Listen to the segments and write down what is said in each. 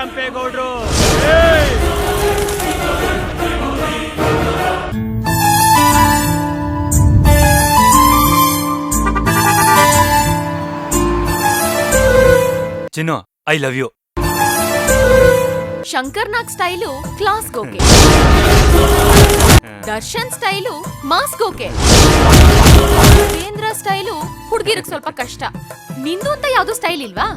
ಕೆಂಪೇಗೌಡರು. Chinnu, I love you. Shankar Nag style class ಗೋಕೆ, Darshan style mass ಗೋಕೆ, ಕೇಂದ್ರ ಸ್ಟೈಲು ಹುಡುಗಿರಿಗೆ ಸ್ವಲ್ಪ ಕಷ್ಟ. ನಿಂದು ಅಂತ ಯಾವ್ದು ಸ್ಟೈಲ್ ಇಲ್ವಾ?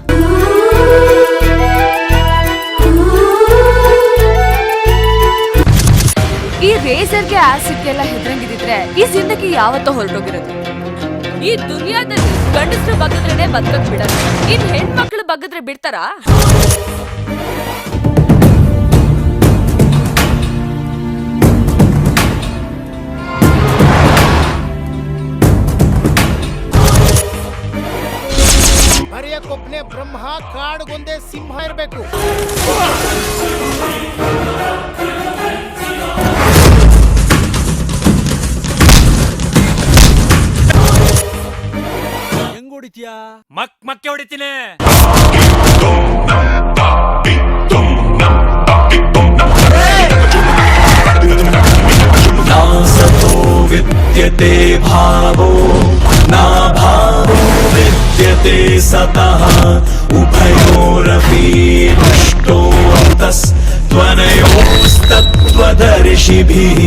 ಈ ರೇಸರ್ಗೆ ಆಸಿಡ್ಗೆಲ್ಲ ಹೆದ್ರಂಗಿದ್ರೆ ಈ ಜಿಂದಗಿ ಯಾವತ್ತೋ ಹೊರಟೋಗಿರೋದು. ಈ ದುನಿಯಾದಲ್ಲಿ ಗಂಡಸ್ರು ಬಗ್ಗದ್ರೇನೆ ಬದುಕಕ್ ಬಿಡಲ್ಲ, ಇನ್ ಹೆಣ್ಮಕ್ಳು ಬಗ್ಗದ್ರೆ ಬಿಡ್ತಾರಾ? ಬರೆಯಕ್ಕೊಬ್ನೇ ಬ್ರಹ್ಮ, ಕಾಡ್ಗೊಂದೇ ಸಿಂಹ ಇರ್ಬೇಕು. ಹೆಂಗ್ ಹೊಡಿತೀಯಾ? ಮಕ್ಕೆ ಹೊಡಿತೀನಿ. ನಾಸತೋ ವಿದ್ಯತೆ ಭಾವೋ ನಾಭಾವೋ ವಿದ್ಯತೆ ಸತಃ ಉಭಯೋರಪಿ ದೃಷ್ಟೋ ಅಂತಸ್ತ್ವನಯೋಸ್ತತ್ವದರ್ಶಿಭಿಃ.